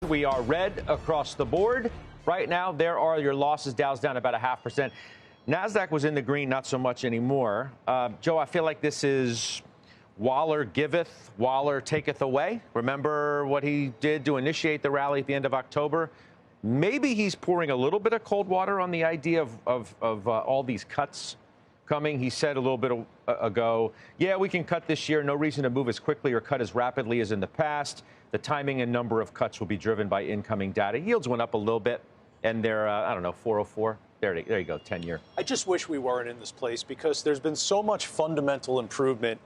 We are red across the board. Right now, there are your losses. Dow's down about 0.5%. NASDAQ was in the green, not so much anymore. Joe, I feel like this is Waller giveth, Waller taketh away. Remember what he did to initiate the rally at the end of October? Maybe he's pouring a little bit of cold water on the idea of all these cuts coming. He said a little bit ago, yeah, we can cut this year. No reason to move as quickly or cut as rapidly as in the past. The timing and number of cuts will be driven by incoming data. Yields went up a little bit, and they're, I don't know, 404. There you go, 10-year. I just wish we weren't in this place because there's been so much fundamental improvement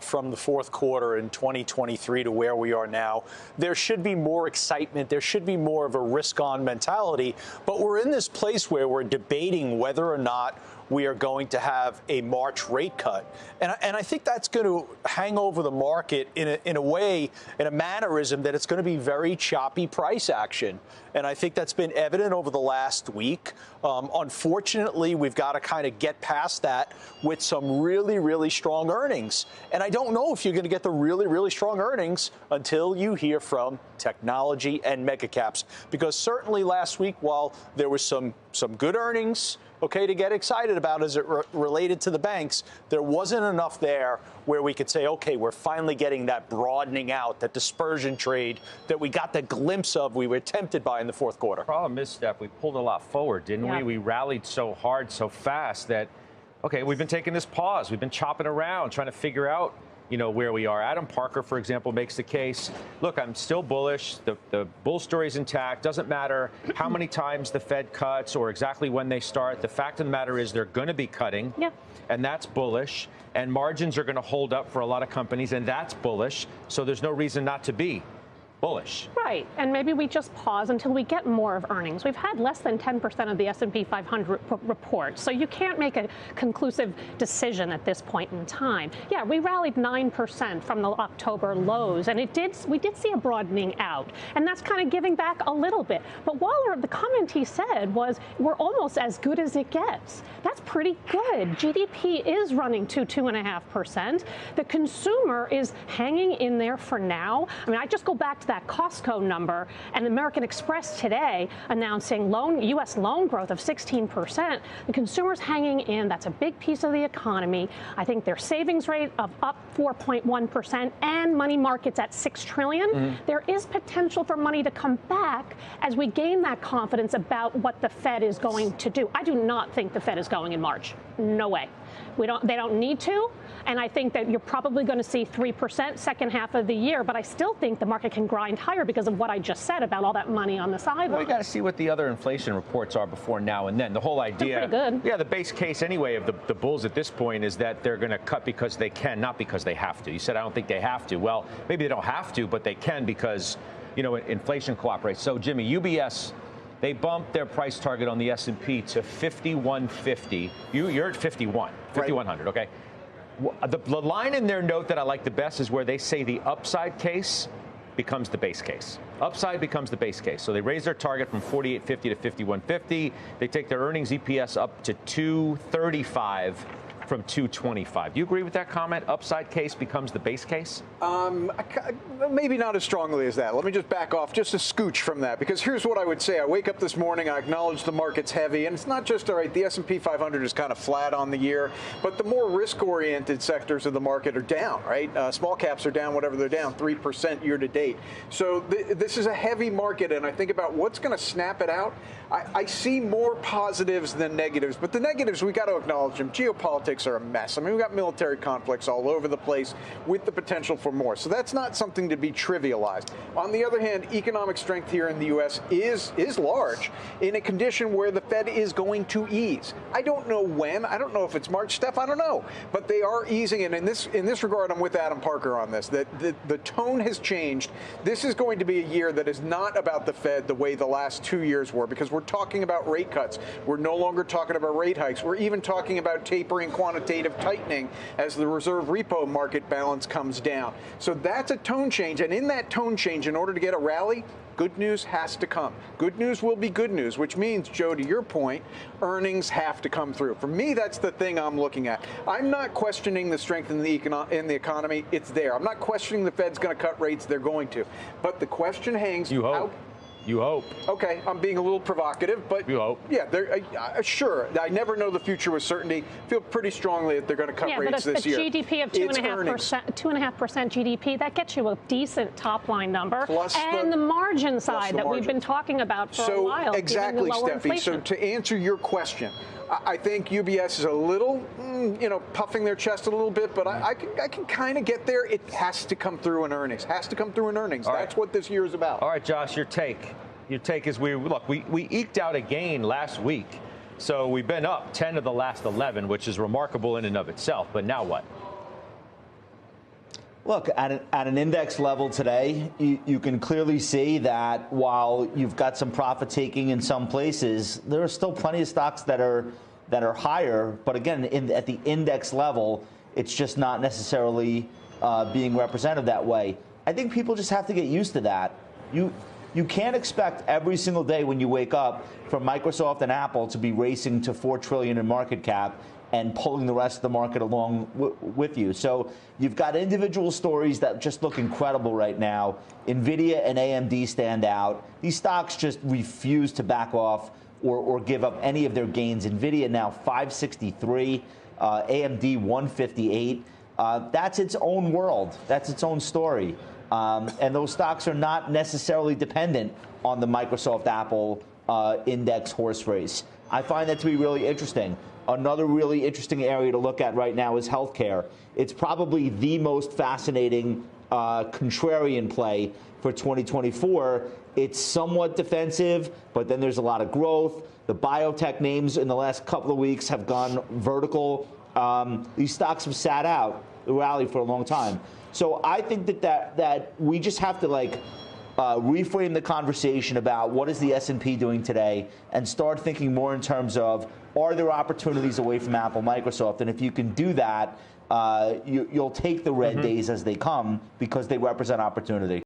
from the fourth quarter in 2023 to where we are now. There should be more excitement. There should be more of a risk-on mentality. But we're in this place where we're debating whether or not we are going to have a March rate cut. And I think that's going to hang over the market in a way, in a mannerism that it's going to be very choppy price action. And I think that's been evident over the last week. Unfortunately, we've got to kind of get past that with some really, really strong earnings. And I don't know if you're going to get the really, really strong earnings until you hear from technology and mega caps. Because certainly last week, while there was some good earnings, okay, to get excited about as it related to the banks, there wasn't enough there where we could say, okay, we're finally getting that broadening out, that dispersion trade that we got the glimpse of, we were tempted by in the fourth quarter. Problem is, Steph, we pulled a lot forward, didn't we? We rallied so hard, so fast that, okay, we've been taking this pause. We've been chopping around, trying to figure out, where we are. Adam Parker, for example, makes the case, look, I'm still bullish. The bull story is intact. Doesn't matter how many times the Fed cuts or exactly when they start. The fact of the matter is they're going to be cutting, and that's bullish. And margins are going to hold up for a lot of companies, and that's bullish. So there's no reason not to be bullish. Right. And maybe we just pause until we get more of earnings. We've had less than 10% of the S&P 500 report. So you can't make a conclusive decision at this point in time. Yeah, we rallied 9% from the October lows, and we did see a broadening out. And that's kind of giving back a little bit. But Waller, the comment he said was, we're almost as good as it gets. That's pretty good. GDP is running to 2.5%. The consumer is hanging in there for now. I mean, I just go back to that Costco number and American Express today announcing U.S. loan growth of 16%. The consumer's hanging in. That's a big piece of the economy. I think their savings rate of up 4.1% and money markets at $6 trillion. There is potential for money to come back as we gain that confidence about what the Fed is going to do. I do not think the Fed is going in March. No way. They don't need to. And I think that you're probably going to see 3% second half of the year. But I still think the market can grind higher because of what I just said about all that money on the sideline. Well, we got to see what the other inflation reports are before now and then. The whole idea, good. Yeah, the base case anyway of the bulls at this point is that they're going to cut because they can, not because they have to. You said, I don't think they have to. Well, maybe they don't have to, but they can because, inflation cooperates. So, Jimmy, UBS, they bumped their price target on the S&P to 5150. You're at 5100, okay? The line in their note that I like the best is where they say the upside case becomes the base case. Upside becomes the base case. So they raise their target from 4850 to 5150. They take their earnings EPS up to 235 from 225. Do you agree with that comment? Upside case becomes the base case? Maybe not as strongly as that. Let me just back off just a scooch from that, because here's what I would say. I wake up this morning, I acknowledge the market's heavy, and it's not just, all right, the S&P 500 is kind of flat on the year, but the more risk-oriented sectors of the market are down, right? Small caps are down, whatever they're down, 3% year to date. So this is a heavy market, and I think about what's going to snap it out. I see more positives than negatives, but the negatives, we got to acknowledge them. Geopolitics are a mess. I mean, we've got military conflicts all over the place with the potential for more. So that's not something to be trivialized. On the other hand, economic strength here in the U.S. is large in a condition where the Fed is going to ease. I don't know when. I don't know if it's March, Steph. I don't know. But they are easing. And in this regard, I'm with Adam Parker on this, that the tone has changed. This is going to be a year that is not about the Fed the way the last 2 years were, because we're talking about rate cuts. We're no longer talking about rate hikes. We're even talking about tapering quantitative tightening as the reserve repo market balance comes down. So that's a tone change. And in that tone change, in order to get a rally, good news has to come. Good news will be good news, which means, Joe, to your point, earnings have to come through. For me, that's the thing I'm looking at. I'm not questioning the strength in the economy. It's there. I'm not questioning the Fed's going to cut rates. They're going to. But the question hangs. You hope. You hope. Okay, I'm being a little provocative, but you hope. Yeah, sure. I never know the future with certainty. Feel pretty strongly that they're going to cut rates this year. Yeah, but a GDP of 2.5% GDP, that gets you a decent top-line number. Plus and the margin side that we've been talking about for a while. Exactly, Steffi. Inflation. So to answer your question, I think UBS is a little, puffing their chest a little bit, but I can kind of get there. It has to come through in earnings. That's what this year is about. All right, Josh, your take. Your take is we eked out a gain last week. So we've been up 10 of the last 11, which is remarkable in and of itself. But now what? Look, at an index level today, you can clearly see that while you've got some profit taking in some places, there are still plenty of stocks that are higher. But again, at the index level, it's just not necessarily being represented that way. I think people just have to get used to that. You can't expect every single day when you wake up for Microsoft and Apple to be racing to $4 trillion in market cap and pulling the rest of the market along with you. So you've got individual stories that just look incredible right now. NVIDIA and AMD stand out. These stocks just refuse to back off or give up any of their gains. NVIDIA now 563, AMD 158. That's its own world. That's its own story. And those stocks are not necessarily dependent on the Microsoft Apple index horse race. I find that to be really interesting. Another really interesting area to look at right now is healthcare. It's probably the most fascinating contrarian play for 2024. It's somewhat defensive, but then there's a lot of growth. The biotech names in the last couple of weeks have gone vertical. These stocks have sat out the rally for a long time. So I think that we just have to reframe the conversation about what is the S&P doing today and start thinking more in terms of, are there opportunities away from Apple, Microsoft? And if you can do that, you'll take the red days as they come because they represent opportunity.